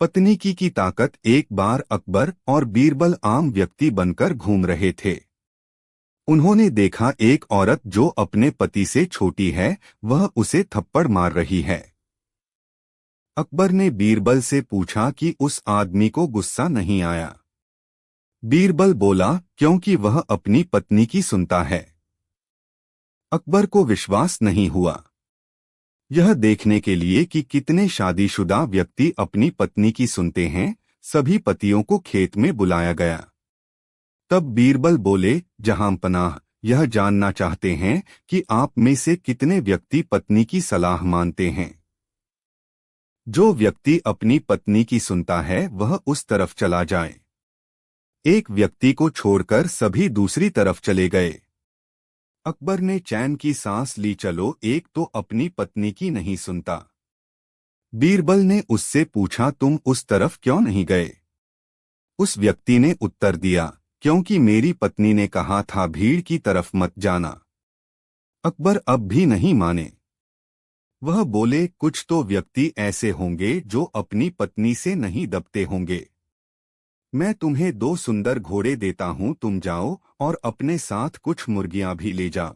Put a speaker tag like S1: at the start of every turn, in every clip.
S1: पत्नी की ताकत। एक बार अकबर और बीरबल आम व्यक्ति बनकर घूम रहे थे। उन्होंने देखा एक औरत जो अपने पति से छोटी है, वह उसे थप्पड़ मार रही है। अकबर ने बीरबल से पूछा कि उस आदमी को गुस्सा नहीं आया। बीरबल बोला, क्योंकि वह अपनी पत्नी की सुनता है। अकबर को विश्वास नहीं हुआ। यह देखने के लिए कि कितने शादीशुदा व्यक्ति अपनी पत्नी की सुनते हैं, सभी पतियों को खेत में बुलाया गया। तब बीरबल बोले, जहांपनाह, यह जानना चाहते हैं कि आप में से कितने व्यक्ति पत्नी की सलाह मानते हैं। जो व्यक्ति अपनी पत्नी की सुनता है वह उस तरफ चला जाए। एक व्यक्ति को छोड़कर सभी दूसरी तरफ चले गए। अकबर ने चैन की सांस ली। चलो, एक तो अपनी पत्नी की नहीं सुनता। बीरबल ने उससे पूछा, तुम उस तरफ क्यों नहीं गए? उस व्यक्ति ने उत्तर दिया, क्योंकि मेरी पत्नी ने कहा था भीड़ की तरफ मत जाना। अकबर अब भी नहीं माने। वह बोले, कुछ तो व्यक्ति ऐसे होंगे जो अपनी पत्नी से नहीं दबते होंगे। मैं तुम्हें 2 सुंदर घोड़े देता हूं, तुम जाओ और अपने साथ कुछ मुर्गियां भी ले जाओ।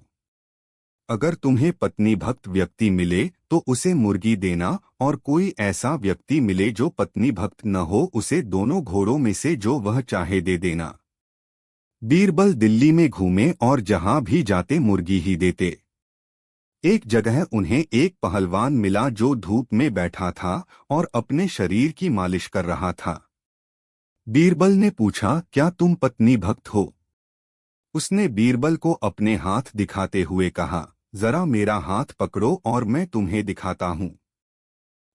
S1: अगर तुम्हें पत्नी भक्त व्यक्ति मिले तो उसे मुर्गी देना, और कोई ऐसा व्यक्ति मिले जो पत्नी भक्त न हो उसे दोनों घोड़ों में से जो वह चाहे दे देना। बीरबल दिल्ली में घूमे और जहां भी जाते मुर्गी ही देते। एक जगह उन्हें एक पहलवान मिला जो धूप में बैठा था और अपने शरीर की मालिश कर रहा था। बीरबल ने पूछा, क्या तुम पत्नी भक्त हो? उसने बीरबल को अपने हाथ दिखाते हुए कहा, जरा मेरा हाथ पकड़ो और मैं तुम्हें दिखाता हूं।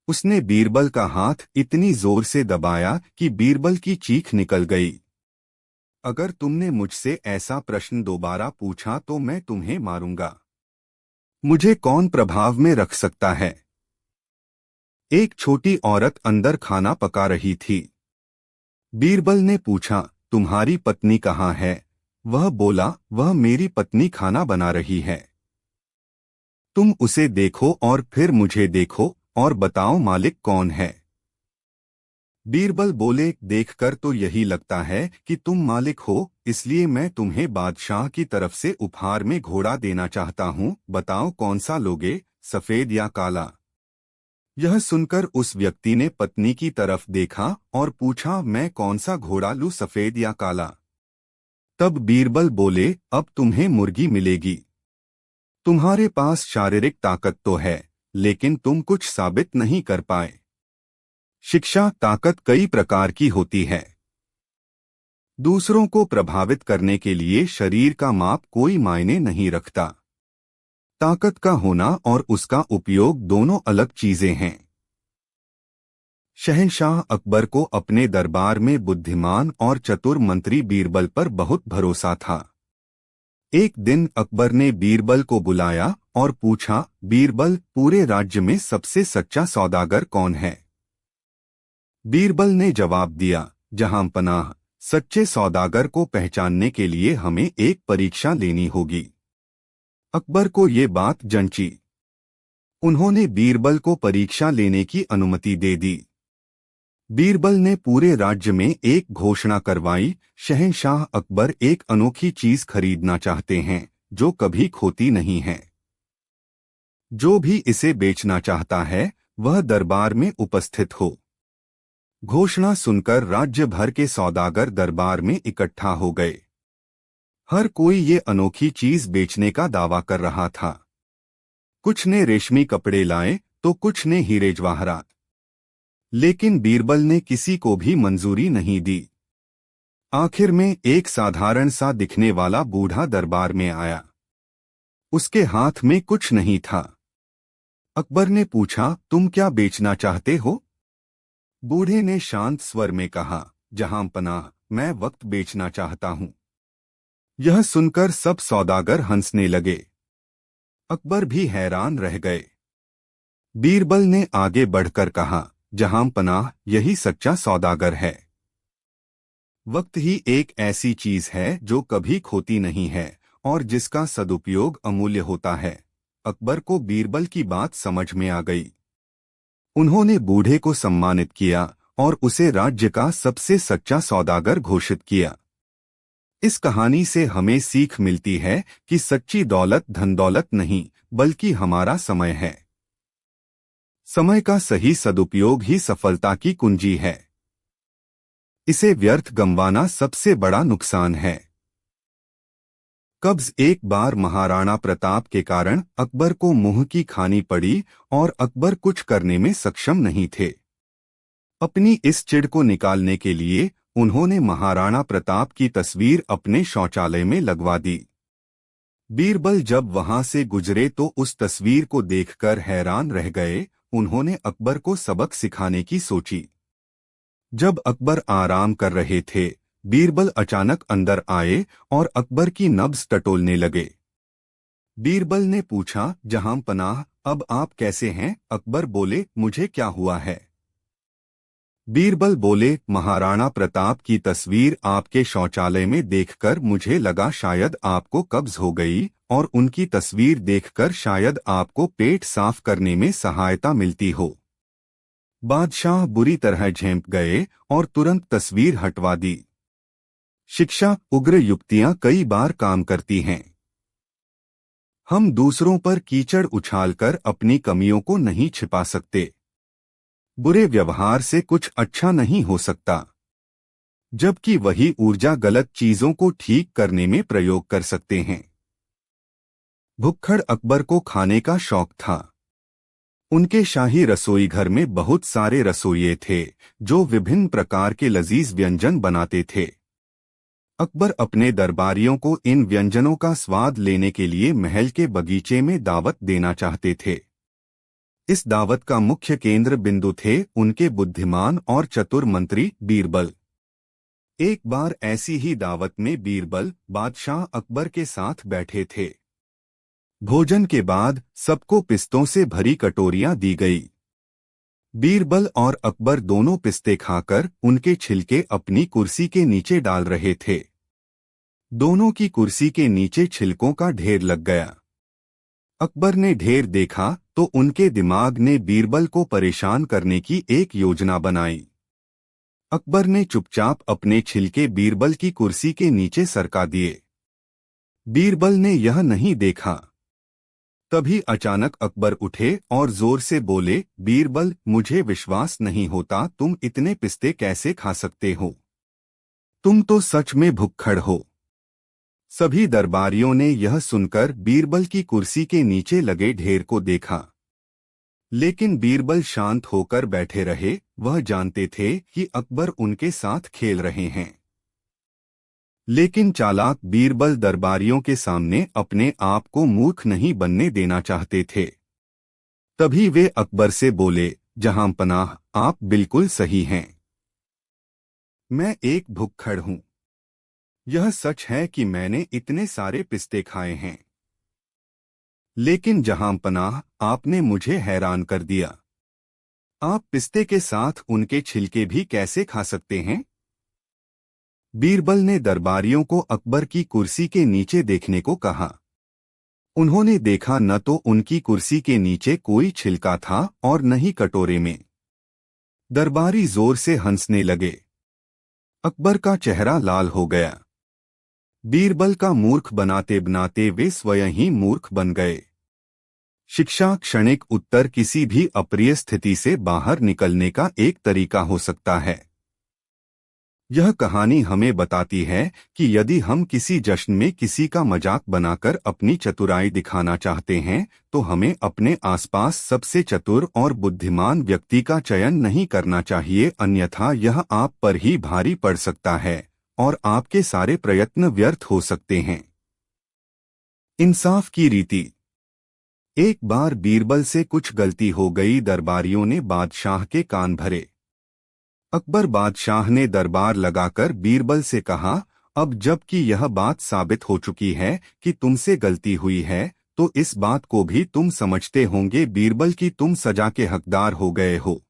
S1: उसने बीरबल का हाथ इतनी जोर से दबाया कि बीरबल की चीख निकल गई। अगर तुमने मुझसे ऐसा प्रश्न दोबारा पूछा तो मैं तुम्हें मारूंगा। मुझे कौन प्रभाव में रख सकता है? एक छोटी औरत अंदर खाना पका रही थी। बीरबल ने पूछा, तुम्हारी पत्नी कहाँ है? वह बोला, वह मेरी पत्नी खाना बना रही है। तुम उसे देखो और फिर मुझे देखो और बताओ मालिक कौन है। बीरबल बोले, देखकर तो यही लगता है कि तुम मालिक हो, इसलिए मैं तुम्हें बादशाह की तरफ से उपहार में घोड़ा देना चाहता हूँ। बताओ कौन सा लोगे, सफेद या काला? यह सुनकर उस व्यक्ति ने पत्नी की तरफ देखा और पूछा, मैं कौन सा घोड़ा लूं, सफेद या काला? तब बीरबल बोले, अब तुम्हें मुर्गी मिलेगी। तुम्हारे पास शारीरिक ताकत तो है, लेकिन तुम कुछ साबित नहीं कर पाए। शिक्षा ताकत कई प्रकार की होती है। दूसरों को प्रभावित करने के लिए शरीर का माप कोई मायने नहीं रखता। ताकत का होना और उसका उपयोग दोनों अलग चीजें हैं। शहंशाह अकबर को अपने दरबार में बुद्धिमान और चतुर मंत्री बीरबल पर बहुत भरोसा था। एक दिन अकबर ने बीरबल को बुलाया और पूछा, बीरबल, पूरे राज्य में सबसे सच्चा सौदागर कौन है? बीरबल ने जवाब दिया, जहांपनाह, सच्चे सौदागर को पहचानने के लिए हमें एक परीक्षा लेनी होगी। अकबर को ये बात जंची। उन्होंने बीरबल को परीक्षा लेने की अनुमति दे दी। बीरबल ने पूरे राज्य में एक घोषणा करवाई, शहंशाह अकबर एक अनोखी चीज खरीदना चाहते हैं जो कभी खोती नहीं है। जो भी इसे बेचना चाहता है वह दरबार में उपस्थित हो। घोषणा सुनकर राज्य भर के सौदागर दरबार में इकट्ठा हो गए। हर कोई ये अनोखी चीज बेचने का दावा कर रहा था। कुछ ने रेशमी कपड़े लाए तो कुछ ने हीरे जवाहरात। लेकिन बीरबल ने किसी को भी मंजूरी नहीं दी। आखिर में एक साधारण सा दिखने वाला बूढ़ा दरबार में आया। उसके हाथ में कुछ नहीं था। अकबर ने पूछा, तुम क्या बेचना चाहते हो? बूढ़े ने शांत स्वर में कहा, जहांपनाह, मैं वक्त बेचना चाहता हूं। यह सुनकर सब सौदागर हंसने लगे। अकबर भी हैरान रह गए। बीरबल ने आगे बढ़कर कहा, जहांपनाह, यही सच्चा सौदागर है। वक्त ही एक ऐसी चीज है जो कभी खोती नहीं है और जिसका सदुपयोग अमूल्य होता है। अकबर को बीरबल की बात समझ में आ गई। उन्होंने बूढ़े को सम्मानित किया और उसे राज्य का सबसे सच्चा सौदागर घोषित किया। इस कहानी से हमें सीख मिलती है कि सच्ची दौलत धन दौलत नहीं, बल्कि हमारा समय है। समय का सही सदुपयोग ही सफलता की कुंजी है। इसे व्यर्थ गंवाना सबसे बड़ा नुकसान है। कब्ज एक बार महाराणा प्रताप के कारण अकबर को मुंह की खानी पड़ी और अकबर कुछ करने में सक्षम नहीं थे। अपनी इस चिढ़ को निकालने के लिए उन्होंने महाराणा प्रताप की तस्वीर अपने शौचालय में लगवा दी। बीरबल जब वहां से गुजरे तो उस तस्वीर को देखकर हैरान रह गए। उन्होंने अकबर को सबक सिखाने की सोची। जब अकबर आराम कर रहे थे, बीरबल अचानक अंदर आए और अकबर की नब्ज टटोलने लगे। बीरबल ने पूछा, जहां पनाह, अब आप कैसे हैं? अकबर बोले, मुझे क्या हुआ है? बीरबल बोले, महाराणा प्रताप की तस्वीर आपके शौचालय में देखकर मुझे लगा शायद आपको कब्ज हो गई, और उनकी तस्वीर देखकर शायद आपको पेट साफ करने में सहायता मिलती हो। बादशाह बुरी तरह झेंप गए और तुरंत तस्वीर हटवा दी। शिक्षा, उग्र युक्तियां कई बार काम करती हैं। हम दूसरों पर कीचड़ उछालकर अपनी कमियों को नहीं छिपा सकते। बुरे व्यवहार से कुछ अच्छा नहीं हो सकता, जबकि वही ऊर्जा गलत चीजों को ठीक करने में प्रयोग कर सकते हैं। भुक्खड़ अकबर को खाने का शौक था। उनके शाही रसोई घर में बहुत सारे रसोइये थे जो विभिन्न प्रकार के लजीज व्यंजन बनाते थे। अकबर अपने दरबारियों को इन व्यंजनों का स्वाद लेने के लिए महल के बगीचे में दावत देना चाहते थे। इस दावत का मुख्य केंद्र बिंदु थे उनके बुद्धिमान और चतुर मंत्री बीरबल। एक बार ऐसी ही दावत में बीरबल बादशाह अकबर के साथ बैठे थे। भोजन के बाद सबको पिस्तों से भरी कटोरियां दी गई। बीरबल और अकबर दोनों पिस्ते खाकर उनके छिलके अपनी कुर्सी के नीचे डाल रहे थे। दोनों की कुर्सी के नीचे छिलकों का ढेर लग गया। अकबर ने ढेर देखा तो उनके दिमाग ने बीरबल को परेशान करने की एक योजना बनाई। अकबर ने चुपचाप अपने छिलके बीरबल की कुर्सी के नीचे सरका दिए। बीरबल ने यह नहीं देखा। तभी अचानक अकबर उठे और जोर से बोले, बीरबल, मुझे विश्वास नहीं होता तुम इतने पिस्ते कैसे खा सकते हो। तुम तो सच में भुक्खड़ हो। सभी दरबारियों ने यह सुनकर बीरबल की कुर्सी के नीचे लगे ढेर को देखा, लेकिन बीरबल शांत होकर बैठे रहे। वह जानते थे कि अकबर उनके साथ खेल रहे हैं। लेकिन चालाक बीरबल दरबारियों के सामने अपने आप को मूर्ख नहीं बनने देना चाहते थे। तभी वे अकबर से बोले, जहां पनाह, आप बिल्कुल सही हैं। मैं एक भुक्खड़ हूं। यह सच है कि मैंने इतने सारे पिस्ते खाए हैं, लेकिन जहां पनाह, आपने मुझे हैरान कर दिया। आप पिस्ते के साथ उनके छिलके भी कैसे खा सकते हैं? बीरबल ने दरबारियों को अकबर की कुर्सी के नीचे देखने को कहा। उन्होंने देखा न तो उनकी कुर्सी के नीचे कोई छिलका था और न ही कटोरे में। दरबारी जोर से हंसने लगे। अकबर का चेहरा लाल हो गया। बीरबल का मूर्ख बनाते बनाते वे स्वयं ही मूर्ख बन गए। शिक्षा, क्षणिक उत्तर किसी भी अप्रिय स्थिति से बाहर निकलने का एक तरीका हो सकता है। यह कहानी हमें बताती है कि यदि हम किसी जश्न में किसी का मजाक बनाकर अपनी चतुराई दिखाना चाहते हैं, तो हमें अपने आसपास सबसे चतुर और बुद्धिमान व्यक्ति का चयन नहीं करना चाहिए, अन्यथा यह आप पर ही भारी पड़ सकता है और आपके सारे प्रयत्न व्यर्थ हो सकते हैं। इंसाफ की रीति। एक बार बीरबल से कुछ गलती हो गई। दरबारियों ने बादशाह के कान भरे। अकबर बादशाह ने दरबार लगाकर बीरबल से कहा, अब जबकि यह बात साबित हो चुकी है कि तुमसे गलती हुई है, तो इस बात को भी तुम समझते होंगे बीरबल कि तुम सजा के हकदार हो गए हो।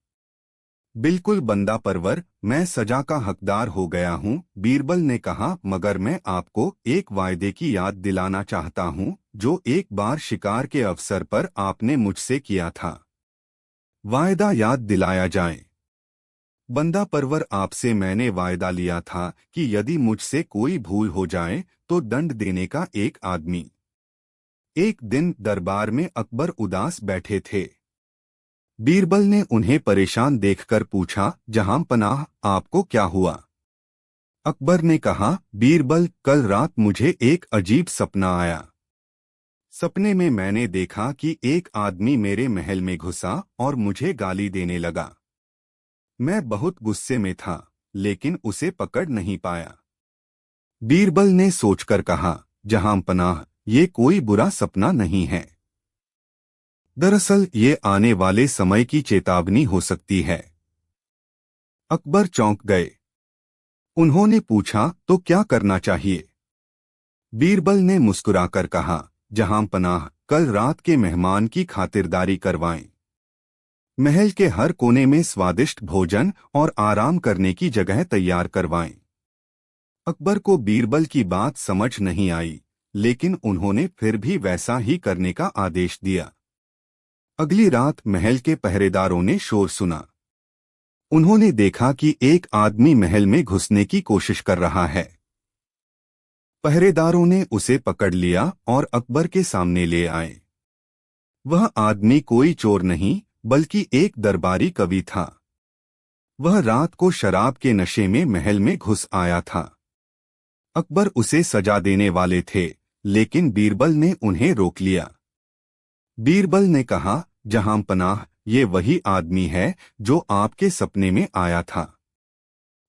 S1: बिल्कुल बंदा परवर, मैं सजा का हकदार हो गया हूँ, बीरबल ने कहा, मगर मैं आपको एक वायदे की याद दिलाना चाहता हूँ जो एक बार शिकार के अवसर पर आपने मुझसे किया था। वायदा याद दिलाया जाए। बंदा परवर, आपसे मैंने वायदा लिया था कि यदि मुझसे कोई भूल हो जाए तो दंड देने का एक आदमी। एक दिन दरबार में अकबर उदास बैठे थे। बीरबल ने उन्हें परेशान देखकर पूछा, जहां पनाह, आपको क्या हुआ? अकबर ने कहा, बीरबल, कल रात मुझे एक अजीब सपना आया। सपने में मैंने देखा कि एक आदमी मेरे महल में घुसा और मुझे गाली देने लगा। मैं बहुत गुस्से में था, लेकिन उसे पकड़ नहीं पाया। बीरबल ने सोचकर कहा, जहां पनाह, ये कोई बुरा सपना नहीं है। दरअसल ये आने वाले समय की चेतावनी हो सकती है। अकबर चौंक गए। उन्होंने पूछा, तो क्या करना चाहिए? बीरबल ने मुस्कुराकर कहा, जहां पनाह, कल रात के मेहमान की खातिरदारी करवाएं। महल के हर कोने में स्वादिष्ट भोजन और आराम करने की जगह तैयार करवाएं। अकबर को बीरबल की बात समझ नहीं आई, लेकिन उन्होंने फिर भी वैसा ही करने का आदेश दिया। अगली रात महल के पहरेदारों ने शोर सुना। उन्होंने देखा कि एक आदमी महल में घुसने की कोशिश कर रहा है। पहरेदारों ने उसे पकड़ लिया और अकबर के सामने ले आए। वह आदमी कोई चोर नहीं, बल्कि एक दरबारी कवि था। वह रात को शराब के नशे में महल में घुस आया था। अकबर उसे सजा देने वाले थे, लेकिन बीरबल ने उन्हें रोक लिया। बीरबल ने कहा, जहां पनाह, ये वही आदमी है जो आपके सपने में आया था।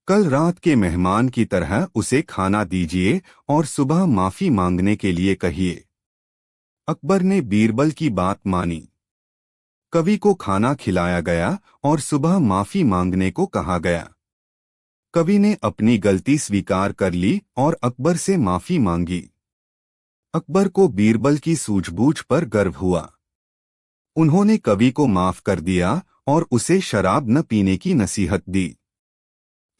S1: कल रात के मेहमान की तरह उसे खाना दीजिए और सुबह माफी मांगने के लिए कहिए। अकबर ने बीरबल की बात मानी। कवि को खाना खिलाया गया और सुबह माफी मांगने को कहा गया। कवि ने अपनी गलती स्वीकार कर ली और अकबर से माफी मांगी। अकबर को बीरबल की सूझबूझ पर गर्व हुआ। उन्होंने कवि को माफ कर दिया और उसे शराब न पीने की नसीहत दी।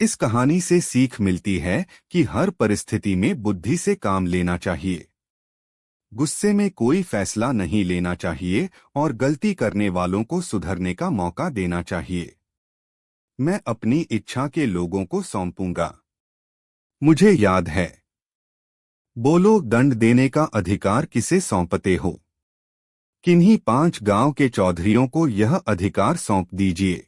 S1: इस कहानी से सीख मिलती है कि हर परिस्थिति में बुद्धि से काम लेना चाहिए। गुस्से में कोई फैसला नहीं लेना चाहिए और गलती करने वालों को सुधरने का मौका देना चाहिए। मैं अपनी इच्छा के लोगों को सौंपूंगा। मुझे याद है। बोलो, दंड देने का अधिकार किसे सौंपते हो? किन्हीं 5 गांव के चौधरियों को यह अधिकार सौंप दीजिए।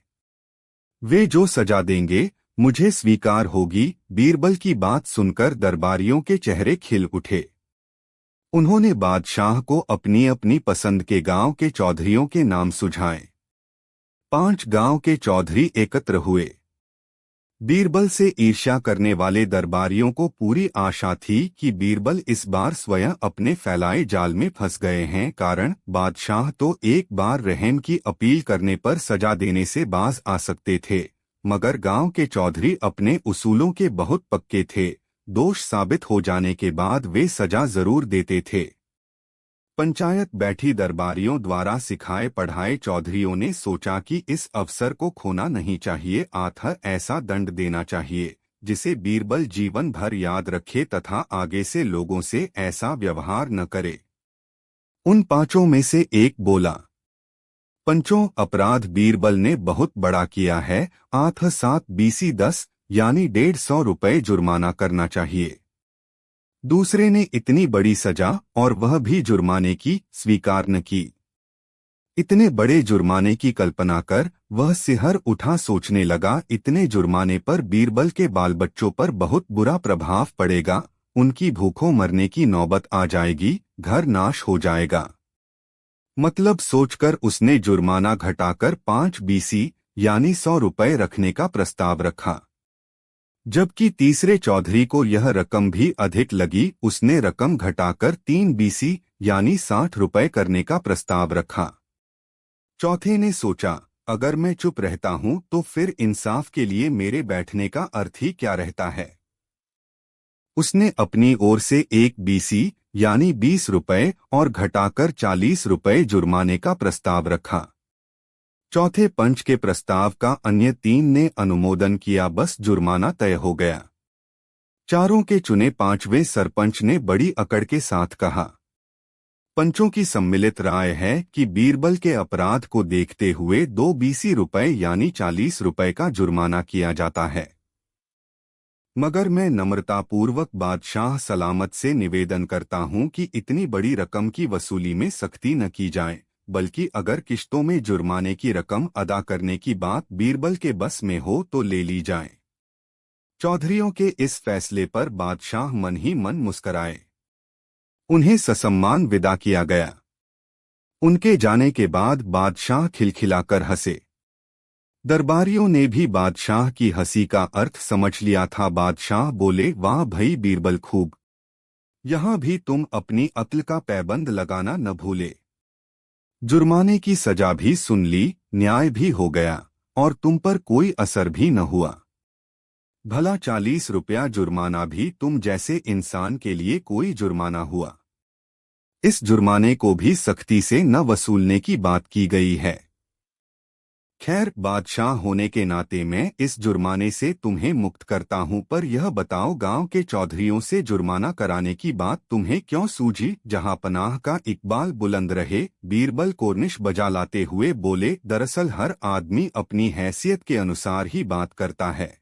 S1: वे जो सजा देंगे, मुझे स्वीकार होगी। बीरबल की बात सुनकर दरबारियों के चेहरे खिल उठे। उन्होंने बादशाह को अपनी अपनी पसंद के गांव के चौधरियों के नाम सुझाए। 5 गांव के चौधरी एकत्र हुए। बीरबल से ईर्ष्या करने वाले दरबारियों को पूरी आशा थी कि बीरबल इस बार स्वयं अपने फैलाए जाल में फंस गए हैं, कारण बादशाह तो एक बार रहम की अपील करने पर सजा देने से बाज आ सकते थे, मगर गांव के चौधरी अपने उसूलों के बहुत पक्के थे। दोष साबित हो जाने के बाद वे सजा जरूर देते थे। पंचायत बैठी दरबारियों द्वारा सिखाए पढ़ाए चौधरियों ने सोचा कि इस अवसर को खोना नहीं चाहिए, अतः ऐसा दंड देना चाहिए जिसे बीरबल जीवन भर याद रखे तथा आगे से लोगों से ऐसा व्यवहार न करे। उन 5 में से एक बोला, पंचों, अपराध बीरबल ने बहुत बड़ा किया है, अतः 7 बीसी 10 यानी 150 रुपये जुर्माना करना चाहिए। दूसरे ने इतनी बड़ी सजा और वह भी जुर्माने की स्वीकार न की। इतने बड़े जुर्माने की कल्पना कर वह सिहर उठा, सोचने लगा, इतने जुर्माने पर बीरबल के बाल बच्चों पर बहुत बुरा प्रभाव पड़ेगा, उनकी भूखों मरने की नौबत आ जाएगी, घर नाश हो जाएगा। मतलब सोचकर उसने जुर्माना घटाकर 5 बीसी यानी 100 रुपये रखने का प्रस्ताव रखा। जबकि तीसरे चौधरी को यह रकम भी अधिक लगी, उसने रकम घटाकर 3 बीसी यानी 60 रुपये करने का प्रस्ताव रखा। चौथे ने सोचा, अगर मैं चुप रहता हूं तो फिर इंसाफ के लिए मेरे बैठने का अर्थ ही क्या रहता है। उसने अपनी ओर से 1 बीसी यानी 20 रुपये और घटाकर 40 रुपये जुर्माने का प्रस्ताव रखा। चौथे पंच के प्रस्ताव का अन्य 3 ने अनुमोदन किया, बस जुर्माना तय हो गया। चारों के चुने 5वें सरपंच ने बड़ी अकड़ के साथ कहा, पंचों की सम्मिलित राय है कि बीरबल के अपराध को देखते हुए 2 रुपए यानी 40 रुपए का जुर्माना किया जाता है। मगर मैं नम्रतापूर्वक बादशाह सलामत से निवेदन करता हूं कि इतनी बड़ी रकम की वसूली में सख्ती न की जाए, बल्कि अगर किश्तों में जुर्माने की रकम अदा करने की बात बीरबल के बस में हो तो ले ली जाए। चौधरियों के इस फैसले पर बादशाह मन ही मन मुस्कराए। उन्हें ससम्मान विदा किया गया। उनके जाने के बाद बादशाह खिलखिलाकर हंसे। दरबारियों ने भी बादशाह की हंसी का अर्थ समझ लिया था। बादशाह बोले, वाह भई बीरबल, खूब। यहाँ भी तुम अपनी अक्ल का पैबंद लगाना न भूले। जुर्माने की सजा भी सुन ली, न्याय भी हो गया और तुम पर कोई असर भी न हुआ। भला 40 रुपया जुर्माना भी तुम जैसे इंसान के लिए कोई जुर्माना हुआ। इस जुर्माने को भी सख्ती से न वसूलने की बात की गई है। खैर, बादशाह होने के नाते मैं इस जुर्माने से तुम्हें मुक्त करता हूं, पर यह बताओ गांव के चौधरियों से जुर्माना कराने की बात तुम्हें क्यों सूझी? जहां पनाह का इकबाल बुलंद रहे, बीरबल कोर्निश बजा लाते हुए बोले, दरअसल हर आदमी अपनी हैसियत के अनुसार ही बात करता है।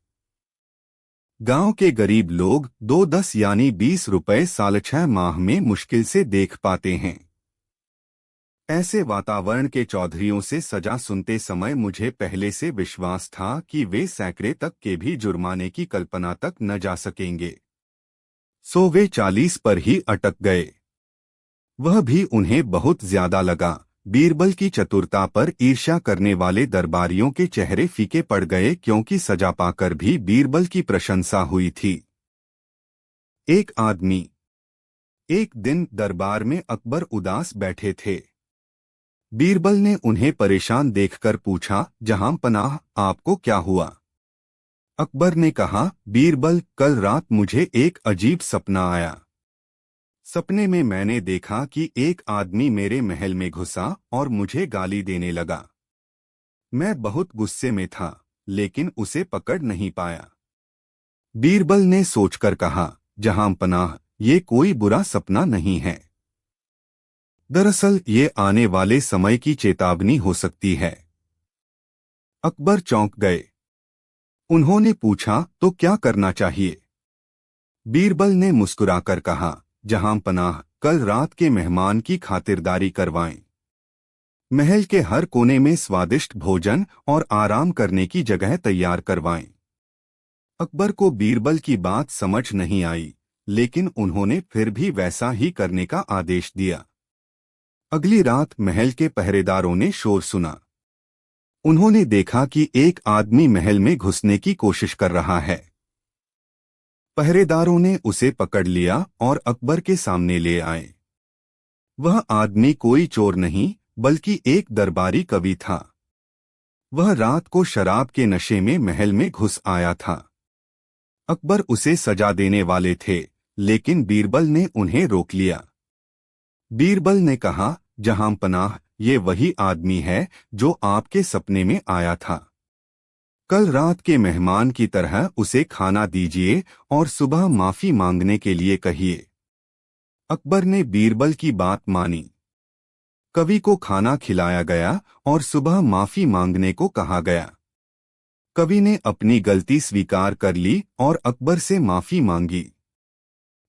S1: गांव के गरीब लोग 2-10 यानी 20 रुपए साल 6 माह में मुश्किल से देख पाते हैं। ऐसे वातावरण के चौधरियों से सजा सुनते समय मुझे पहले से विश्वास था कि वे सैकड़े तक के भी जुर्माने की कल्पना तक न जा सकेंगे। सो वे 40 पर ही अटक गए। वह भी उन्हें बहुत ज्यादा लगा। बीरबल की चतुरता पर ईर्ष्या करने वाले दरबारियों के चेहरे फीके पड़ गए, क्योंकि सजा पाकर भी बीरबल की प्रशंसा हुई थी। एक आदमी। एक दिन दरबार में अकबर उदास बैठे थे। बीरबल ने उन्हें परेशान देखकर पूछा, जहां पनाह, आपको क्या हुआ? अकबर ने कहा, बीरबल, कल रात मुझे एक अजीब सपना आया। सपने में मैंने देखा कि एक आदमी मेरे महल में घुसा और मुझे गाली देने लगा। मैं बहुत गुस्से में था, लेकिन उसे पकड़ नहीं पाया। बीरबल ने सोचकर कहा, जहां पनाह, ये कोई बुरा सपना नहीं है। दरअसल ये आने वाले समय की चेतावनी हो सकती है। अकबर चौंक गए। उन्होंने पूछा, तो क्या करना चाहिए? बीरबल ने मुस्कुराकर कहा, जहां पनाह, कल रात के मेहमान की खातिरदारी करवाएं। महल के हर कोने में स्वादिष्ट भोजन और आराम करने की जगह तैयार करवाएं। अकबर को बीरबल की बात समझ नहीं आई, लेकिन उन्होंने फिर भी वैसा ही करने का आदेश दिया। अगली रात महल के पहरेदारों ने शोर सुना। उन्होंने देखा कि एक आदमी महल में घुसने की कोशिश कर रहा है। पहरेदारों ने उसे पकड़ लिया और अकबर के सामने ले आए। वह आदमी कोई चोर नहीं, बल्कि एक दरबारी कवि था। वह रात को शराब के नशे में महल में घुस आया था। अकबर उसे सजा देने वाले थे, लेकिन बीरबल ने उन्हें रोक लिया। बीरबल ने कहा, जहां पनाह, ये वही आदमी है जो आपके सपने में आया था। कल रात के मेहमान की तरह उसे खाना दीजिए और सुबह माफी मांगने के लिए कहिए। अकबर ने बीरबल की बात मानी। कवि को खाना खिलाया गया और सुबह माफी मांगने को कहा गया। कवि ने अपनी गलती स्वीकार कर ली और अकबर से माफी मांगी।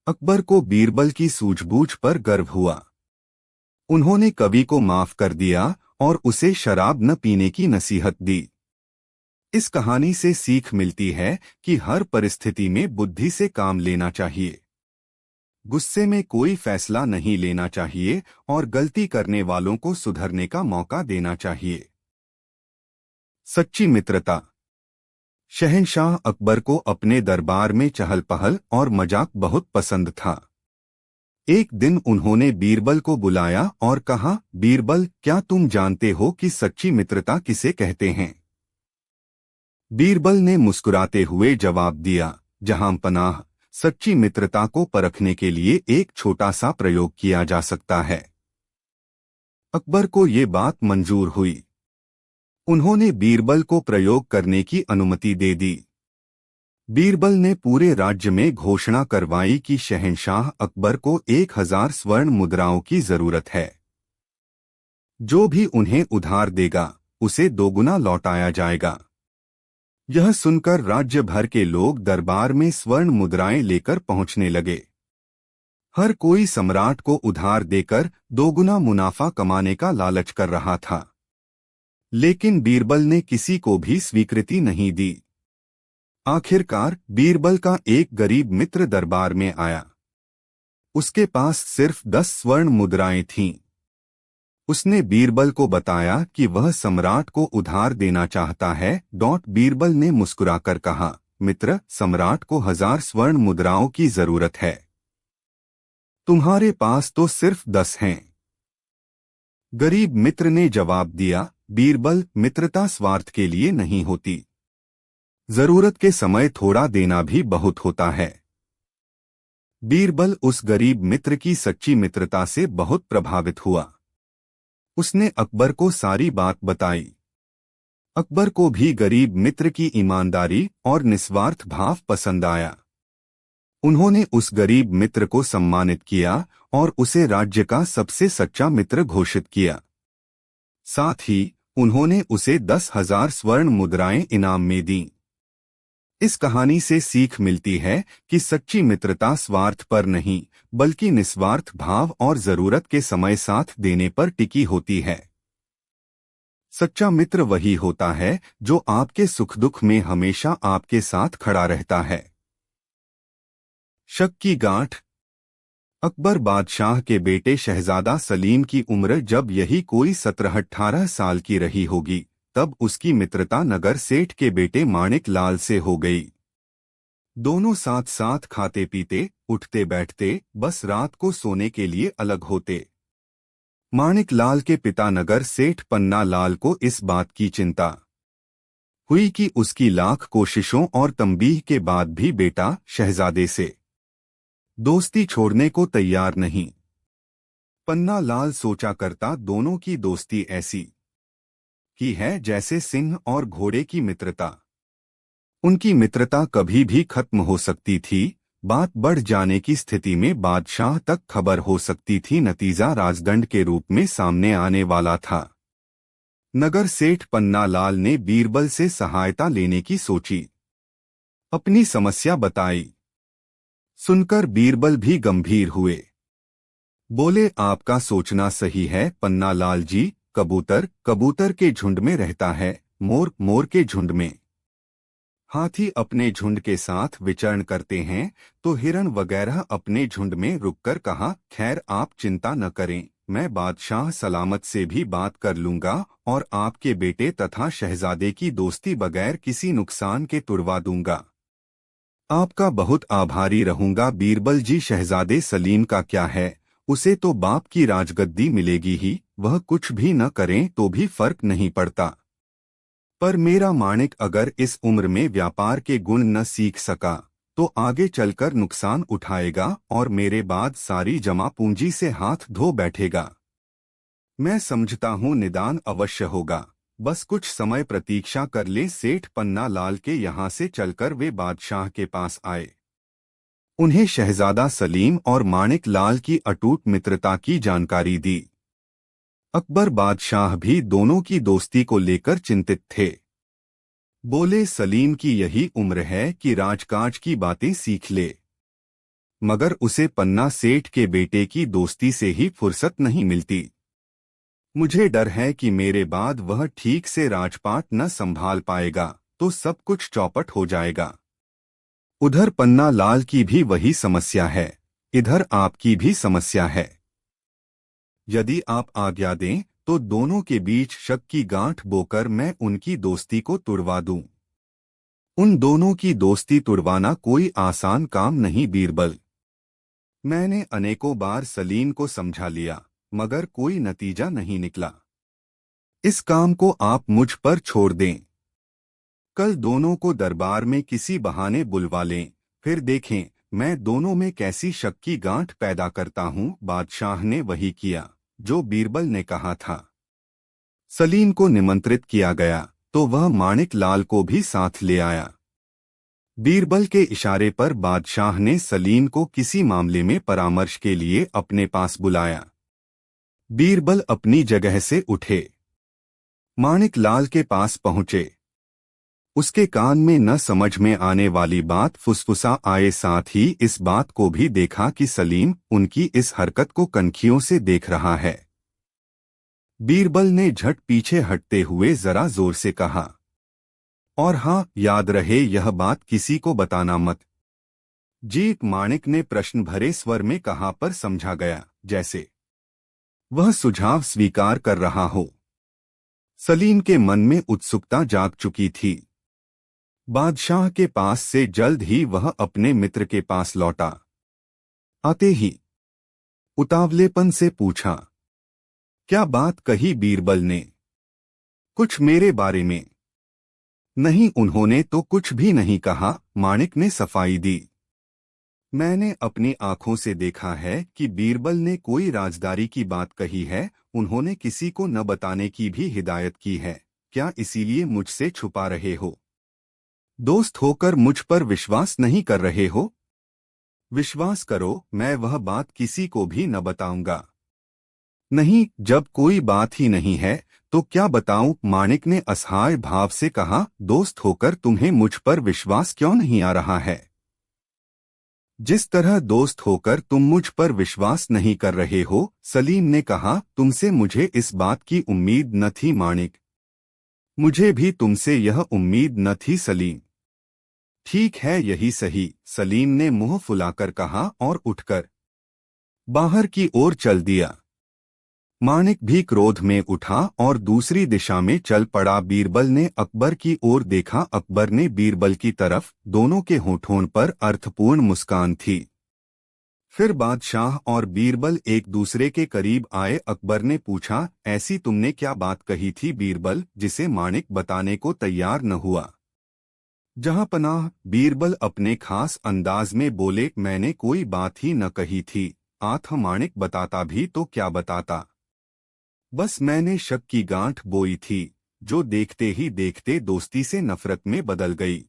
S1: अकबर को बीरबल की सूझबूझ पर गर्व हुआ। उन्होंने कवि को माफ कर दिया और उसे शराब न पीने की नसीहत दी। इस कहानी से सीख मिलती है कि हर परिस्थिति में बुद्धि से काम लेना चाहिए। गुस्से में कोई फैसला नहीं लेना चाहिए और गलती करने वालों को सुधरने का मौका देना चाहिए। सच्ची मित्रता। शहंशाह अकबर को अपने दरबार में चहल पहल और मजाक बहुत पसंद था। एक दिन उन्होंने बीरबल को बुलाया और कहा, बीरबल, क्या तुम जानते हो कि सच्ची मित्रता किसे कहते हैं? बीरबल ने मुस्कुराते हुए जवाब दिया, जहां पनाह, सच्ची मित्रता को परखने के लिए एक छोटा सा प्रयोग किया जा सकता है। अकबर को ये बात मंजूर हुई। उन्होंने बीरबल को प्रयोग करने की अनुमति दे दी। बीरबल ने पूरे राज्य में घोषणा करवाई कि शहंशाह अकबर को 1000 स्वर्ण मुद्राओं की जरूरत है। जो भी उन्हें उधार देगा उसे दोगुना लौटाया जाएगा। यह सुनकर राज्य भर के लोग दरबार में स्वर्ण मुद्राएं लेकर पहुंचने लगे। हर कोई सम्राट को उधार देकर दोगुना मुनाफा कमाने का लालच कर रहा था, लेकिन बीरबल ने किसी को भी स्वीकृति नहीं दी। आखिरकार बीरबल का एक गरीब मित्र दरबार में आया। उसके पास सिर्फ 10 स्वर्ण मुद्राएं थीं। उसने बीरबल को बताया कि वह सम्राट को उधार देना चाहता है। बीरबल ने मुस्कुराकर कहा, मित्र, सम्राट को 1000 स्वर्ण मुद्राओं की जरूरत है। तुम्हारे पास तो सिर्फ 10 हैं। गरीब मित्र ने जवाब दिया, बीरबल, मित्रता स्वार्थ के लिए नहीं होती। जरूरत के समय थोड़ा देना भी बहुत होता है। बीरबल उस गरीब मित्र की सच्ची मित्रता से बहुत प्रभावित हुआ। उसने अकबर को सारी बात बताई। अकबर को भी गरीब मित्र की ईमानदारी और निस्वार्थ भाव पसंद आया। उन्होंने उस गरीब मित्र को सम्मानित किया और उसे राज्य का सबसे सच्चा मित्र घोषित किया। साथ ही उन्होंने उसे 10,000 स्वर्ण मुद्राएं इनाम में दीं। इस कहानी से सीख मिलती है कि सच्ची मित्रता स्वार्थ पर नहीं बल्कि निस्वार्थ भाव और जरूरत के समय साथ देने पर टिकी होती है। सच्चा मित्र वही होता है जो आपके सुख दुख में हमेशा आपके साथ खड़ा रहता है। शक की गांठ। अकबर बादशाह के बेटे शहजादा सलीम की उम्र जब यही कोई 17-18 साल की रही होगी, तब उसकी मित्रता नगर सेठ के बेटे माणिक लाल से हो गई। दोनों साथ साथ खाते पीते, उठते बैठते, बस रात को सोने के लिए अलग होते। माणिक लाल के पिता नगर सेठ पन्ना लाल को इस बात की चिंता हुई कि उसकी लाख कोशिशों और तंबीह के बाद भी बेटा शहजादे से दोस्ती छोड़ने को तैयार नहीं। पन्ना लाल सोचा करता, दोनों की दोस्ती ऐसी की है जैसे सिंह और घोड़े की मित्रता। उनकी मित्रता कभी भी खत्म हो सकती थी। बात बढ़ जाने की स्थिति में बादशाह तक खबर हो सकती थी। नतीजा राजदंड के रूप में सामने आने वाला था। नगर सेठ पन्ना लाल ने बीरबल से सहायता लेने की सोची। अपनी समस्या बताई। सुनकर बीरबल भी गंभीर हुए। बोले, आपका सोचना सही है पन्ना लाल जी। कबूतर कबूतर के झुंड में रहता है, मोर मोर के झुंड में। हाथी अपने झुंड के साथ विचरण करते हैं तो हिरण वगैरह अपने झुंड में रुककर कहा, खैर आप चिंता न करें, मैं बादशाह सलामत से भी बात कर लूंगा और आपके बेटे तथा शहजादे की दोस्ती बगैर किसी नुकसान के तुड़वा दूंगा। आपका बहुत आभारी रहूंगा बीरबल जी। शहजादे सलीम का क्या है, उसे तो बाप की राजगद्दी मिलेगी ही, वह कुछ भी न करें तो भी फर्क नहीं पड़ता। पर मेरा माणिक अगर इस उम्र में व्यापार के गुण न सीख सका तो आगे चलकर नुकसान उठाएगा और मेरे बाद सारी जमा पूंजी से हाथ धो बैठेगा। मैं समझता हूँ निदान अवश्य होगा, बस कुछ समय प्रतीक्षा कर ले। सेठ पन्ना लाल के यहाँ से चलकर वे बादशाह के पास आए। उन्हें शहजादा सलीम और माणिक लाल की अटूट मित्रता की जानकारी दी। अकबर बादशाह भी दोनों की दोस्ती को लेकर चिंतित थे। बोले, सलीम की यही उम्र है कि राजकाज की बातें सीख ले, मगर उसे पन्ना सेठ के बेटे की दोस्ती से ही फुर्सत नहीं मिलती। मुझे डर है कि मेरे बाद वह ठीक से राजपाट न संभाल पाएगा तो सब कुछ चौपट हो जाएगा। उधर पन्ना लाल की भी वही समस्या है, इधर आपकी भी समस्या है। यदि आप आज्ञा दें तो दोनों के बीच शक की गांठ बोकर मैं उनकी दोस्ती को तुड़वा दूं। उन दोनों की दोस्ती तुड़वाना कोई आसान काम नहीं बीरबल। मैंने अनेकों बार सलीम को समझा लिया मगर कोई नतीजा नहीं निकला। इस काम को आप मुझ पर छोड़ दें। कल दोनों को दरबार में किसी बहाने बुलवा लें, फिर देखें मैं दोनों में कैसी शक की गांठ पैदा करता हूं। बादशाह ने वही किया जो बीरबल ने कहा था। सलीम को निमंत्रित किया गया तो वह माणिक लाल को भी साथ ले आया। बीरबल के इशारे पर बादशाह ने सलीम को किसी मामले में परामर्श के लिए अपने पास बुलाया। बीरबल अपनी जगह से उठे, माणिक लाल के पास पहुंचे। उसके कान में न समझ में आने वाली बात फुसफुसा आए, साथ ही इस बात को भी देखा कि सलीम उनकी इस हरकत को कनखियों से देख रहा है। बीरबल ने झट पीछे हटते हुए जरा जोर से कहा, और हाँ, याद रहे यह बात किसी को बताना मत। जी, माणिक ने प्रश्न भरे स्वर में कहा, पर समझा गया जैसे वह सुझाव स्वीकार कर रहा हो। सलीम के मन में उत्सुकता जाग चुकी थी। बादशाह के पास से जल्द ही वह अपने मित्र के पास लौटा। आते ही उतावलेपन से पूछा, क्या बात कही बीरबल ने? कुछ मेरे बारे में? नहीं, उन्होंने तो कुछ भी नहीं कहा, माणिक ने सफाई दी। मैंने अपनी आंखों से देखा है कि बीरबल ने कोई राजदारी की बात कही है। उन्होंने किसी को न बताने की भी हिदायत की है। क्या इसीलिए मुझसे छुपा रहे हो? दोस्त होकर मुझ पर विश्वास नहीं कर रहे हो? विश्वास करो, मैं वह बात किसी को भी न बताऊंगा। नहीं, जब कोई बात ही नहीं है तो क्या बताऊं? माणिक ने असहाय भाव से कहा, दोस्त होकर तुम्हें मुझ पर विश्वास क्यों नहीं आ रहा है? जिस तरह दोस्त होकर तुम मुझ पर विश्वास नहीं कर रहे हो। सलीम ने कहा, तुमसे मुझे इस बात की उम्मीद न थी माणिक। मुझे भी तुमसे यह उम्मीद न थी सलीम। ठीक है, यही सही, सलीम ने मुंह फुलाकर कहा और उठकर बाहर की ओर चल दिया। माणिक भी क्रोध में उठा और दूसरी दिशा में चल पड़ा। बीरबल ने अकबर की ओर देखा। अकबर ने बीरबल की तरफ। दोनों के होठों पर अर्थपूर्ण मुस्कान थी। फिर बादशाह और बीरबल एक दूसरे के करीब आए। अकबर ने पूछा, ऐसी तुमने क्या बात कही थी बीरबल, जिसे माणिक बताने को तैयार न हुआ? जहांपनाह, बीरबल अपने खास अंदाज में बोले, मैंने कोई बात ही न कही थी। आठ, माणिक बताता भी तो क्या बताता। बस मैंने शक की गांठ बोई थी, जो देखते ही देखते दोस्ती से नफरत में बदल गई।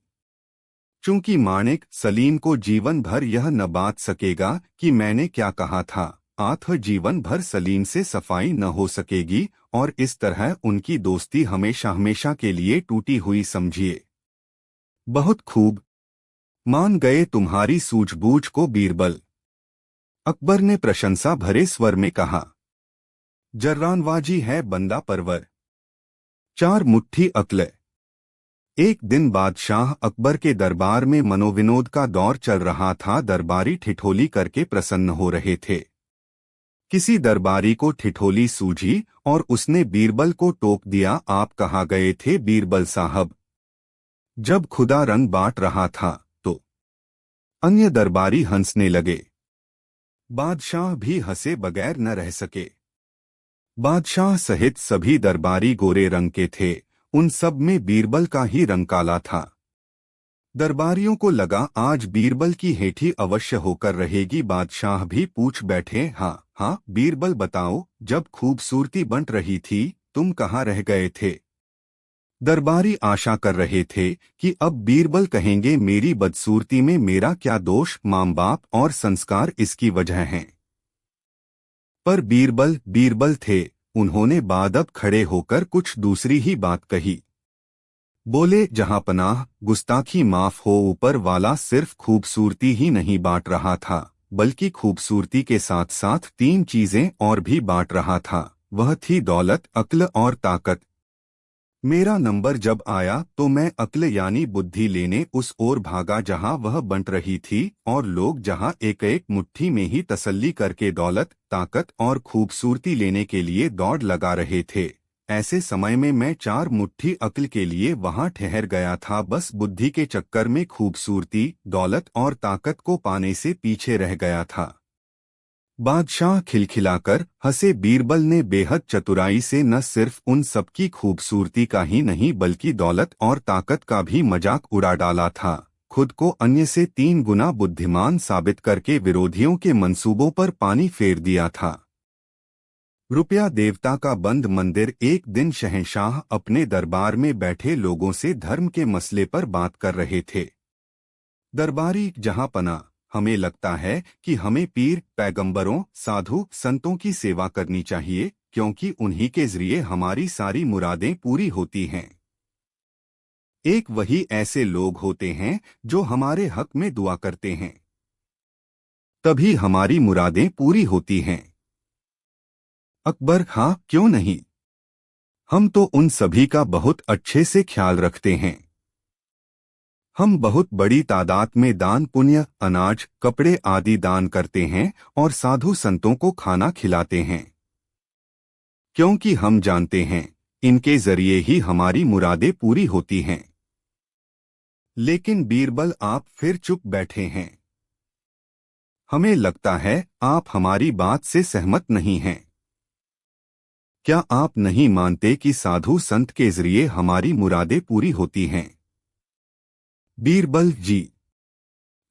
S1: चूंकि माणिक सलीम को जीवन भर यह न बात सकेगा कि मैंने क्या कहा था, आठ जीवन भर सलीम से सफाई न हो सकेगी और इस तरह उनकी दोस्ती हमेशा हमेशा के लिए टूटी हुई समझिए। बहुत खूब, मान गए तुम्हारी सूझबूझ को बीरबल, अकबर ने प्रशंसा भरे स्वर में कहा। जर्रानवाजी है बंदा परवर, चार मुट्ठी अक्ल। एक दिन बादशाह अकबर के दरबार में मनोविनोद का दौर चल रहा था। दरबारी ठिठोली करके प्रसन्न हो रहे थे। किसी दरबारी को ठिठोली सूझी और उसने बीरबल को टोक दिया, आप कहाँ गए थे बीरबल साहब? जब खुदा रंग बांट रहा था तो अन्य दरबारी हंसने लगे। बादशाह भी हंसे बगैर न रह सके। बादशाह सहित सभी दरबारी गोरे रंग के थे। उन सब में बीरबल का ही रंग काला था। दरबारियों को लगा आज बीरबल की हेठी अवश्य होकर रहेगी। बादशाह भी पूछ बैठे, हाँ हाँ बीरबल बताओ, जब खूबसूरती बंट रही थी तुम कहाँ रह गए थे? दरबारी आशा कर रहे थे कि अब बीरबल कहेंगे, मेरी बदसूरती में मेरा क्या दोष, माँ बाप और संस्कार इसकी वजह हैं। पर बीरबल बीरबल थे। उन्होंने बादब खड़े होकर कुछ दूसरी ही बात कही। बोले, जहांपनाह, गुस्ताखी माफ हो, ऊपर वाला सिर्फ खूबसूरती ही नहीं बांट रहा था, बल्कि खूबसूरती के साथ साथ तीन चीजें और भी बांट रहा था। वह थी दौलत, अक्ल और ताकत। मेरा नंबर जब आया तो मैं अक्ल यानी बुद्धि लेने उस ओर भागा जहां वह बंट रही थी, और लोग जहां एक एक मुट्ठी में ही तसल्ली करके दौलत, ताकत और खूबसूरती लेने के लिए दौड़ लगा रहे थे। ऐसे समय में मैं चार मुट्ठी अक्ल के लिए वहां ठहर गया था। बस बुद्धि के चक्कर में खूबसूरती, दौलत और ताकत को पाने से पीछे रह गया था। बादशाह खिलखिलाकर हंसे। बीरबल ने बेहद चतुराई से न सिर्फ उन सबकी खूबसूरती का ही नहीं बल्कि दौलत और ताकत का भी मजाक उड़ा डाला था। खुद को अन्य से 3 गुना बुद्धिमान साबित करके विरोधियों के मंसूबों पर पानी फेर दिया था। रुपया देवता का बंद मंदिर। एक दिन शहंशाह अपने दरबार में बैठे लोगों से धर्म के मसले पर बात कर रहे थे। दरबारी जहांपना, हमें लगता है कि हमें पीर, पैगंबरों, साधु, संतों की सेवा करनी चाहिए, क्योंकि उन्हीं के जरिए हमारी सारी मुरादें पूरी होती हैं। एक वही ऐसे लोग होते हैं जो हमारे हक में दुआ करते हैं, तभी हमारी मुरादें पूरी होती हैं। अकबर: हाँ, क्यों नहीं। हम तो उन सभी का बहुत अच्छे से ख्याल रखते हैं। हम बहुत बड़ी तादाद में दान पुण्य, अनाज, कपड़े आदि दान करते हैं और साधु संतों को खाना खिलाते हैं, क्योंकि हम जानते हैं इनके जरिए ही हमारी मुरादें पूरी होती हैं। लेकिन बीरबल, आप फिर चुप बैठे हैं। हमें लगता है आप हमारी बात से सहमत नहीं हैं। क्या आप नहीं मानते कि साधु संत के जरिए हमारी मुरादें पूरी होती हैं? बीरबल: जी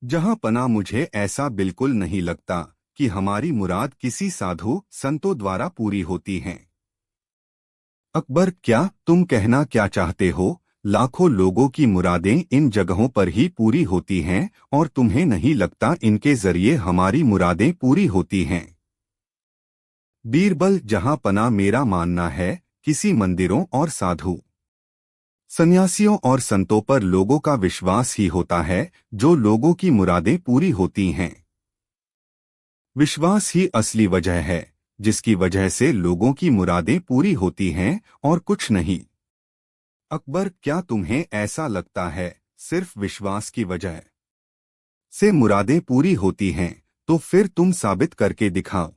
S1: जहां पना, मुझे ऐसा बिल्कुल नहीं लगता कि हमारी मुराद किसी साधु संतों द्वारा पूरी होती हैं। अकबर: क्या तुम कहना क्या चाहते हो? लाखों लोगों की मुरादें इन जगहों पर ही पूरी होती हैं और तुम्हें नहीं लगता इनके जरिए हमारी मुरादें पूरी होती हैं? बीरबल: जहां पना, मेरा मानना है किसी मंदिरों और साधु सन्यासियों और संतों पर लोगों का विश्वास ही होता है जो लोगों की मुरादें पूरी होती हैं। विश्वास ही असली वजह है जिसकी वजह से लोगों की मुरादें पूरी होती हैं और कुछ नहीं। अकबर: क्या तुम्हें ऐसा लगता है सिर्फ विश्वास की वजह से मुरादें पूरी होती हैं? तो फिर तुम साबित करके दिखाओ।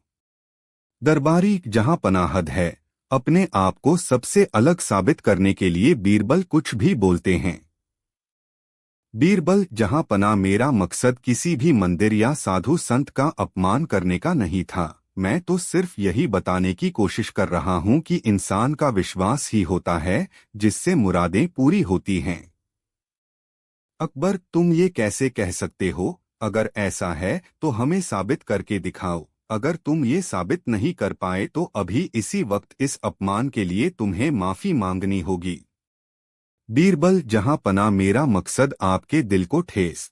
S1: दरबारी जहां पनाहद है, अपने आप को सबसे अलग साबित करने के लिए बीरबल कुछ भी बोलते हैं। बीरबल: जहां पना, मेरा मकसद किसी भी मंदिर या साधु संत का अपमान करने का नहीं था। मैं तो सिर्फ यही बताने की कोशिश कर रहा हूं कि इंसान का विश्वास ही होता है जिससे मुरादें पूरी होती हैं। अकबर: तुम ये कैसे कह सकते हो? अगर ऐसा है तो हमें साबित करके दिखाओ। अगर तुम ये साबित नहीं कर पाए तो अभी इसी वक्त इस अपमान के लिए तुम्हें माफी मांगनी होगी। बीरबल: जहां पना, मेरा मकसद आपके दिल को ठेस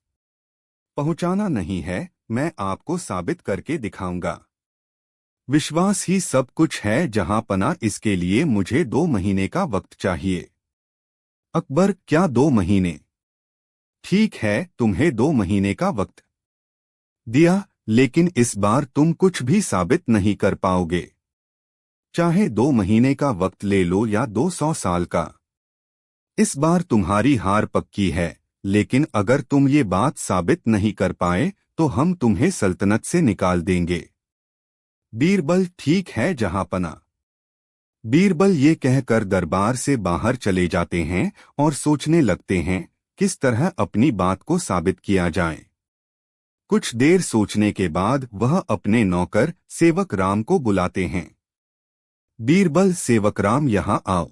S1: पहुंचाना नहीं है, मैं आपको साबित करके दिखाऊंगा। विश्वास ही सब कुछ है जहां पना, इसके लिए मुझे 2 महीने का वक्त चाहिए। अकबर: क्या 2 महीने? ठीक है, तुम्हें 2 महीने का वक्त दिया, लेकिन इस बार तुम कुछ भी साबित नहीं कर पाओगे। चाहे 2 महीने का वक्त ले लो या 200 साल का। इस बार तुम्हारी हार पक्की है, लेकिन अगर तुम ये बात साबित नहीं कर पाए तो हम तुम्हें सल्तनत से निकाल देंगे। बीरबल: ठीक है जहांपना। बीरबल ये कहकर दरबार से बाहर चले जाते हैं और सोचने लगते हैं किस तरह अपनी बात को साबित किया जाए। कुछ देर सोचने के बाद वह अपने नौकर सेवक राम को बुलाते हैं। बीरबल: सेवक राम, यहाँ आओ।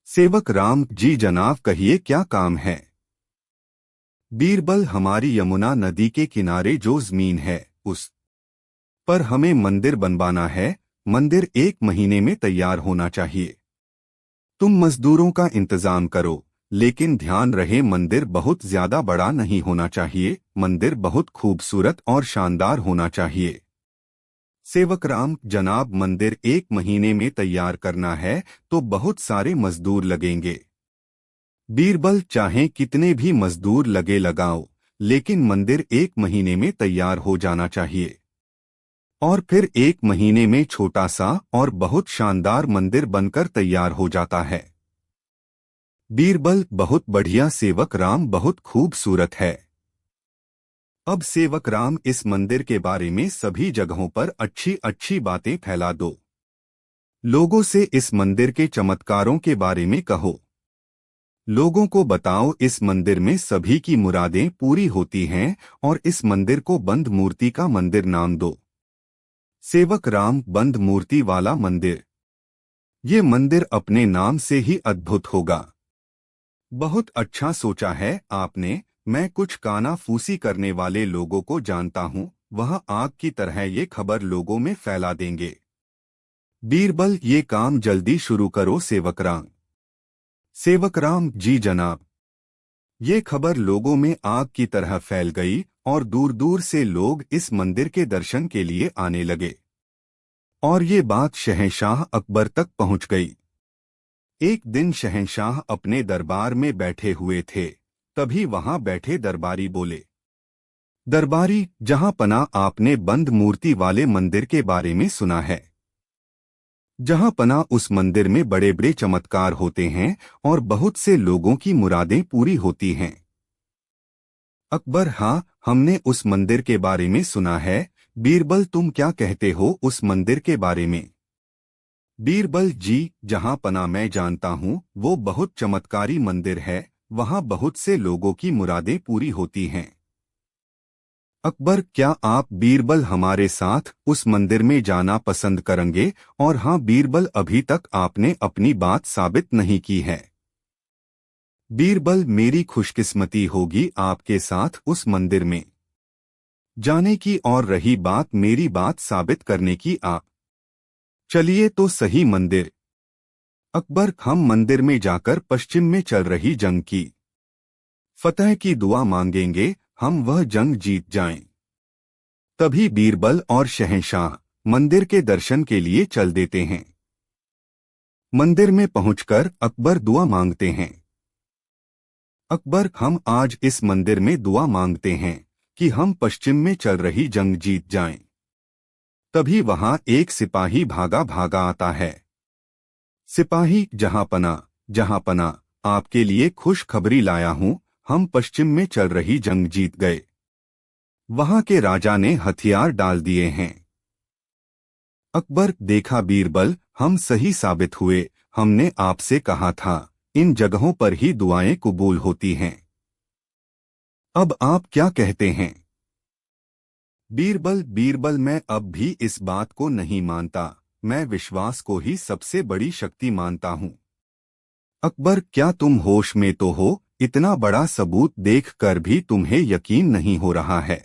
S1: सेवक राम: जी जनाब, कहिए क्या काम है? बीरबल: हमारी यमुना नदी के किनारे जो जमीन है उस पर हमें मंदिर बनवाना है। मंदिर 1 महीने में तैयार होना चाहिए। तुम मजदूरों का इंतजाम करो, लेकिन ध्यान रहे मंदिर बहुत ज्यादा बड़ा नहीं होना चाहिए। मंदिर बहुत खूबसूरत और शानदार होना चाहिए। सेवक राम: जनाब, मंदिर 1 महीने में तैयार करना है तो बहुत सारे मजदूर लगेंगे। बीरबल: चाहे कितने भी मजदूर लगे लगाओ, लेकिन मंदिर 1 महीने में तैयार हो जाना चाहिए। और फिर 1 महीने में छोटा सा और बहुत शानदार मंदिर बनकर तैयार हो जाता है। बीरबल: बहुत बढ़िया सेवक राम, बहुत खूबसूरत है। अब सेवक राम, इस मंदिर के बारे में सभी जगहों पर अच्छी अच्छी बातें फैला दो। लोगों से इस मंदिर के चमत्कारों के बारे में कहो। लोगों को बताओ इस मंदिर में सभी की मुरादें पूरी होती हैं और इस मंदिर को बंद मूर्ति का मंदिर नाम दो। सेवक राम: बंद मूर्ति वाला मंदिर? ये मंदिर अपने नाम से ही अद्भुत होगा। बहुत अच्छा सोचा है आपने। मैं कुछ कानाफूसी करने वाले लोगों को जानता हूँ, वह आग की तरह ये खबर लोगों में फैला देंगे। बीरबल: ये काम जल्दी शुरू करो सेवक राम। सेवक राम: जी जनाब। ये खबर लोगों में आग की तरह फैल गई और दूर दूर से लोग इस मंदिर के दर्शन के लिए आने लगे। और ये बात शहंशाह अकबर तक पहुंच गई। एक दिन शहंशाह अपने दरबार में बैठे हुए थे, तभी वहां बैठे दरबारी बोले, दरबारी जहां पना, आपने बंद मूर्ति वाले मंदिर के बारे में सुना है। जहां पना उस मंदिर में बड़े बड़े चमत्कार होते हैं और बहुत से लोगों की मुरादें पूरी होती हैं। अकबर, हाँ, हमने उस मंदिर के बारे में सुना है। बीरबल, तुम क्या कहते हो उस मंदिर के बारे में? बीरबल जी, जहां पना मैं जानता हूँ वो बहुत चमत्कारी मंदिर है, वहां बहुत से लोगों की मुरादें पूरी होती हैं। अकबर, क्या आप बीरबल हमारे साथ उस मंदिर में जाना पसंद करेंगे? और हाँ बीरबल, अभी तक आपने अपनी बात साबित नहीं की है। बीरबल, मेरी खुशकिस्मती होगी आपके साथ उस मंदिर में जाने की, और रही बात मेरी बात साबित करने की, आप चलिए तो सही मंदिर। अकबर, हम मंदिर में जाकर पश्चिम में चल रही जंग की फतह की दुआ मांगेंगे, हम वह जंग जीत जाएं। तभी बीरबल और शहंशाह मंदिर के दर्शन के लिए चल देते हैं। मंदिर में पहुंचकर अकबर दुआ मांगते हैं। अकबर, हम आज इस मंदिर में दुआ मांगते हैं कि हम पश्चिम में चल रही जंग जीत जाएं। तभी वहां एक सिपाही भागा भागा आता है। सिपाही, जहां पना, आपके लिए खुशखबरी लाया हूं, हम पश्चिम में चल रही जंग जीत गए। वहां के राजा ने हथियार डाल दिए हैं। अकबर, देखा बीरबल, हम सही साबित हुए। हमने आपसे कहा था इन जगहों पर ही दुआएं कबूल होती हैं। अब आप क्या कहते हैं? बीरबल, मैं अब भी इस बात को नहीं मानता। मैं विश्वास को ही सबसे बड़ी शक्ति मानता हूं। अकबर, क्या तुम होश में तो हो? इतना बड़ा सबूत देखकर भी तुम्हें यकीन नहीं हो रहा है।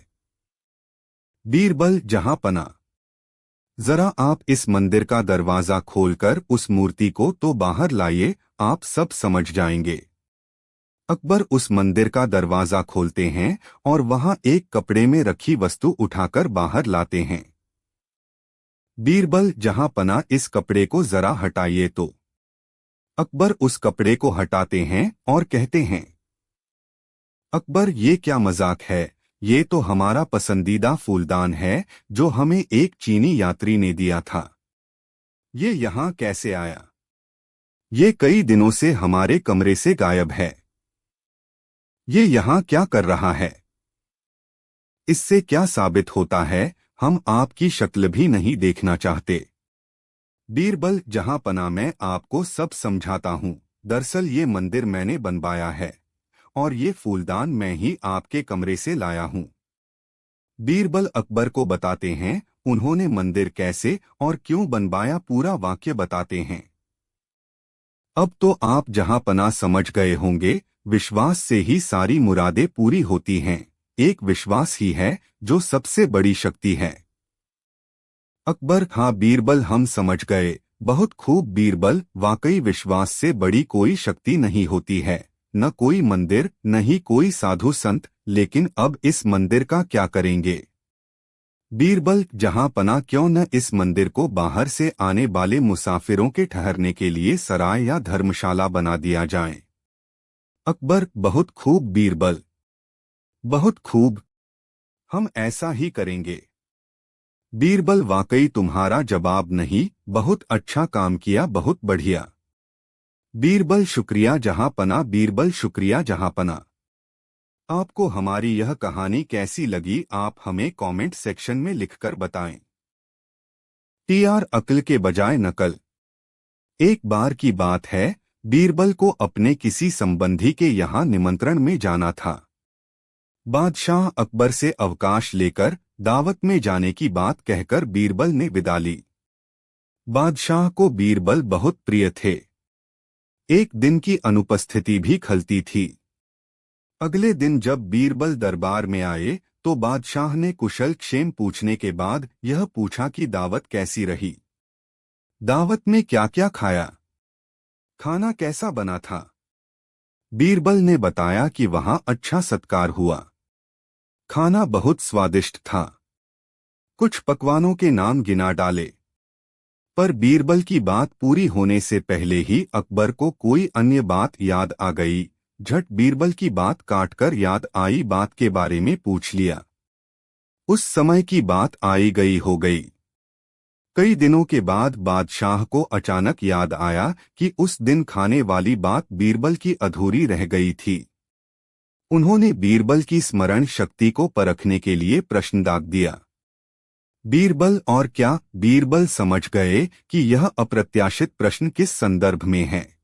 S1: बीरबल, जहां पना, जरा आप इस मंदिर का दरवाजा खोलकर उस मूर्ति को तो बाहर लाइए, आप सब समझ जाएंगे। अकबर उस मंदिर का दरवाजा खोलते हैं और वहां एक कपड़े में रखी वस्तु उठाकर बाहर लाते हैं। बीरबल, जहां पना, इस कपड़े को जरा हटाइए तो। अकबर उस कपड़े को हटाते हैं और कहते हैं, अकबर, ये क्या मजाक है? ये तो हमारा पसंदीदा फूलदान है जो हमें एक चीनी यात्री ने दिया था। ये यहाँ कैसे आया? ये कई दिनों से हमारे कमरे से गायब है। ये यहाँ क्या कर रहा है? इससे क्या साबित होता है? हम आपकी शक्ल भी नहीं देखना चाहते। बीरबल, जहां पना, मैं आपको सब समझाता हूँ। दरअसल ये मंदिर मैंने बनवाया है और ये फूलदान मैं ही आपके कमरे से लाया हूँ। बीरबल अकबर को बताते हैं उन्होंने मंदिर कैसे और क्यों बनवाया, पूरा वाक्य बताते हैं। अब तो आप जहां पना समझ गए होंगे, विश्वास से ही सारी मुरादें पूरी होती हैं। एक विश्वास ही है जो सबसे बड़ी शक्ति है। अकबर, हाँ बीरबल, हम समझ गए। बहुत खूब बीरबल, वाकई विश्वास से बड़ी कोई शक्ति नहीं होती है, न कोई मंदिर, न ही कोई साधु संत। लेकिन अब इस मंदिर का क्या करेंगे? बीरबल, जहां पना, क्यों न इस मंदिर को बाहर से आने वाले मुसाफिरों के ठहरने के लिए सराय या धर्मशाला बना दिया जाए। अकबर, बहुत खूब बीरबल, बहुत खूब, हम ऐसा ही करेंगे। बीरबल, वाकई तुम्हारा जवाब नहीं, बहुत अच्छा काम किया, बहुत बढ़िया। बीरबल, शुक्रिया जहां पना, बीरबल, शुक्रिया जहां पना। आपको हमारी यह कहानी कैसी लगी, आप हमें कमेंट सेक्शन में लिखकर बताएं। टीआर, अक्ल के बजाय नकल। एक बार की बात है, बीरबल को अपने किसी संबंधी के यहाँ निमंत्रण में जाना था। बादशाह अकबर से अवकाश लेकर दावत में जाने की बात कहकर बीरबल ने विदा ली। बादशाह को बीरबल बहुत प्रिय थे। एक दिन की अनुपस्थिति भी खलती थी। अगले दिन जब बीरबल दरबार में आए तो बादशाह ने कुशल क्षेम पूछने के बाद यह पूछा कि दावत कैसी रही। दावत में क्या क्या खाया? खाना कैसा बना था? बीरबल ने बताया कि वहां अच्छा सत्कार हुआ। खाना बहुत स्वादिष्ट था। कुछ पकवानों के नाम गिना डाले। पर बीरबल की बात पूरी होने से पहले ही अकबर को कोई अन्य बात याद आ गई। झट बीरबल की बात काटकर याद आई बात के बारे में पूछ लिया। उस समय की बात आई गई हो गई। कई दिनों के बाद बादशाह को अचानक याद आया कि उस दिन खाने वाली बात बीरबल की अधूरी रह गई थी। उन्होंने बीरबल की स्मरण शक्ति को परखने के लिए प्रश्न दाग दिया। बीरबल और क्या? बीरबल समझ गए कि यह अप्रत्याशित प्रश्न किस संदर्भ में है।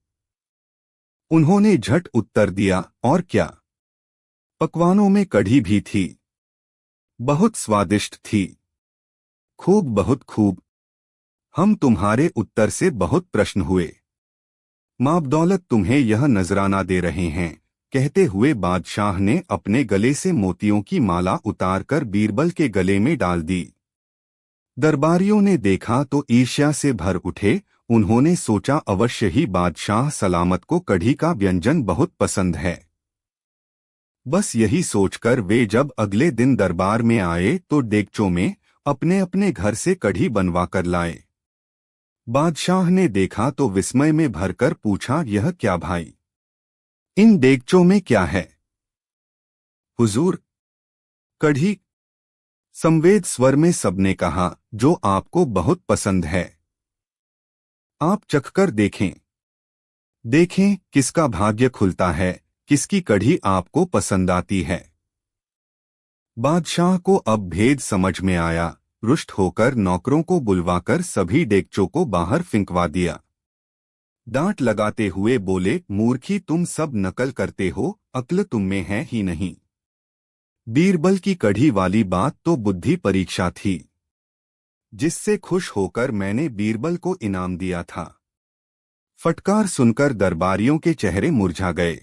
S1: उन्होंने झट उत्तर दिया, और क्या? पकवानों में कढ़ी भी थी। बहुत स्वादिष्ट थी। खूब, बहुत खूब। हम तुम्हारे उत्तर से बहुत प्रश्न हुए। माँ बदौलत तुम्हें यह नजराना दे रहे हैं। कहते हुए बादशाह ने अपने गले से मोतियों की माला उतारकर बीरबल के गले में डाल दी। दरबारियों ने देखा तो ईर्ष्या से भर उठे। उन्होंने सोचा अवश्य ही बादशाह सलामत को कढ़ी का व्यंजन बहुत पसंद है। बस यही सोचकर वे जब अगले दिन दरबार में आए तो देगचों में अपने अपने घर से कढ़ी बनवा कर लाए। बादशाह ने देखा तो विस्मय में भरकर पूछा, यह क्या भाई? इन देगचों में क्या है? हुजूर, कढ़ी। संवेद स्वर में सबने कहा, जो आपको बहुत पसंद है। आप चखकर देखें। देखें किसका भाग्य खुलता है, किसकी कढ़ी आपको पसंद आती है। बादशाह को अब भेद समझ में आया। रुष्ट होकर नौकरों को बुलवाकर सभी देगचों को बाहर फिंकवा दिया। डांट लगाते हुए बोले, मूर्खी, तुम सब नकल करते हो, अक्ल तुम में है ही नहीं। बीरबल की कढ़ी वाली बात तो बुद्धि परीक्षा थी, जिससे खुश होकर मैंने बीरबल को इनाम दिया था। फटकार सुनकर दरबारियों के चेहरे मुरझा गए।